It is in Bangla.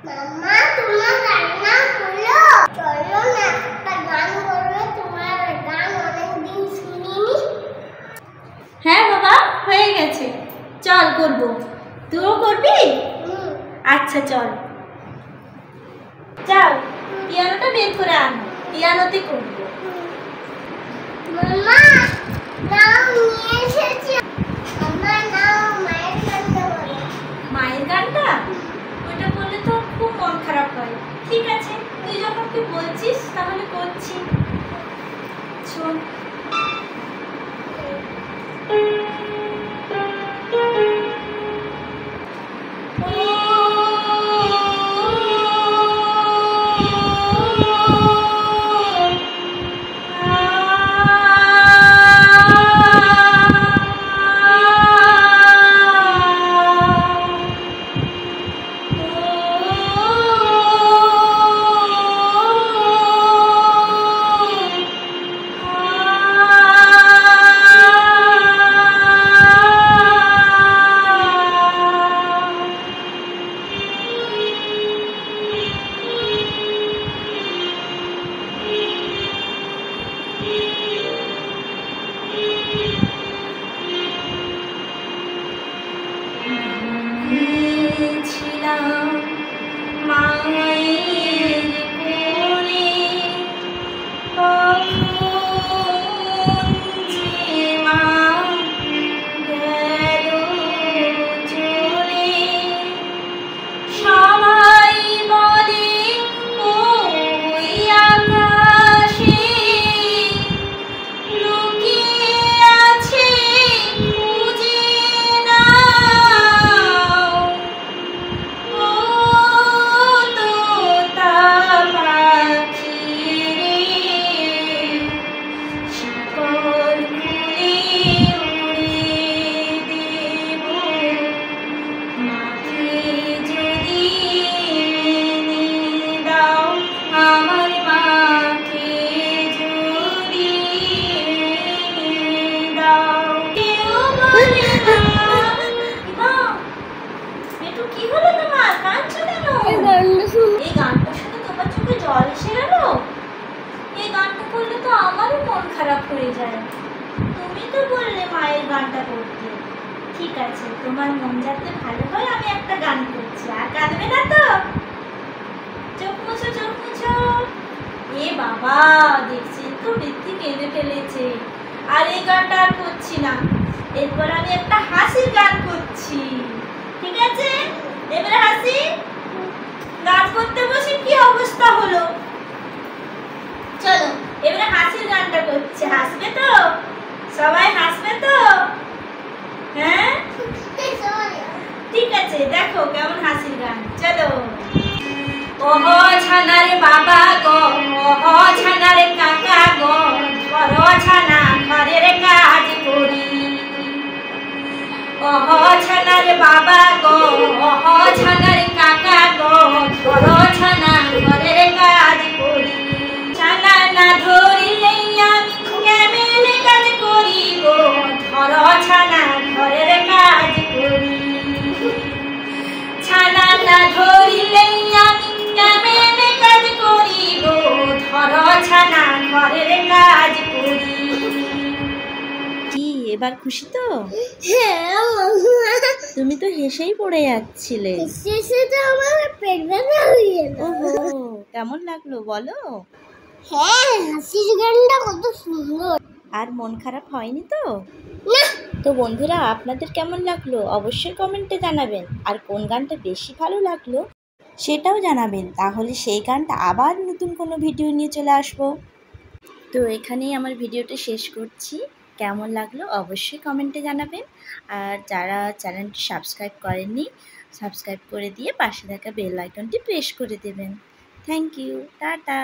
মাম্মা তোমার রান্না হলো? চলো না একটা গান করবে, তোমার গান অনেকদিন শুনিনি। হ্যাঁ বাবা, হয়ে গেছে, চল করব। তুইও করবি? আচ্ছা চল, যাও পিয়ানোটা বের করে আন, পিয়ানোতে করব। মাম্মা নাও, নিয়ে এসেছি। মাম্মা নাও, মায়ের গানটা বলো। মায়ের গানটা? ওইটা বললে তো খুব মন খারাপ হয়। ঠিক আছে, তুই যখন কি বলছিস তাহলে করছি, শোন। মায়ের কোলে কখন যে মা গেল চলে, সবাই বলে ওই আকাশে লুকিয়ে আছে, খুঁজে নাও। ও তোতা পাখি রে, শিকল খুলে উড়ে দেব, মাকে যদি এনে দাও, আমার মাকে যদি এনে দাও। কেউ বলে না। মা, একটু কি হলো তোমার? কাঁদছো কেন? এই গানটা শুনে এই গানটা শুনে তোমার চোখে জল এসে গেল? এই গানটা করলে তো আমারও মন খারাপ হয়ে যায়। তুমি তো বললে মায়ের গানটা করতে। ঠিক আছে, তোমার মন যাতে ভালো হয় আমি একটা গান করছি। আর কাঁদবে না তো? চোখ মুছো, চোখ মুছো। এ বাবা, দেখছেন তো বৃদ্ধি কেঁদে ফেলেছে। আর এই গানটা আর করছি না, এরপর আমি একটা হাসির গান করছি। ঠিক আছে, এবারে হাসি। গান করতে বসে কি অবস্থা হলো। চলো এবারে হাসির গানটা করছি। হাসবে তো? সবাই হাসবে তো? হ্যাঁ ঠিক আছে, দেখো কেমন হাসির গান। চলো। ওহো ছানার বাবা গো, ওহো ছানার কাকা গো, ধরো ছানা ঘরের কাজ করি। ওহো ছানার বাবা গো, ওহো ছানার কাকা গো, ধরো ছানা ঘরের কাজ করি। ছানা না ধরিলে আমি কেমনে কাজ করি গো, ধরো ছানা ঘরের কাজ করি। ছানা না ধরিলে আমি কেমনে কাজ করি গো, ধরো ছানা ঘরের কাজ করি। কি এবার খুশি তো? হ্যাঁ মাম্মা, তুমি তো হেসেই পড়ে যাচ্ছিলে। শেষে তো আমার পেট ব্যথা হয়ে গেল। ওহো, কেমন লাগলো বলো? হ্যাঁ, হাসির গানটা কত সুন্দর। আর মন খারাপ হয়নি তো? না। তো বন্ধুরা, আপনাদের কেমন লাগলো অবশ্যই কমেন্টে জানাবেন। আর কোন গানটা বেশি ভালো লাগলো সেটাও জানাবেন, তাহলে সেই গানটা আবার নতুন কোনো ভিডিও নিয়ে চলে আসবো। তো এখানেই আমার ভিডিওটা শেষ করছি। কেমন লাগলো অবশ্যই কমেন্টে জানাবেন। আর যারা চ্যানেলটি সাবস্ক্রাইব করেননি, সাবস্ক্রাইব করে দিয়ে পাশে থাকা বেল আইকনটি প্রেস করে দেবেন। Thank you, tata.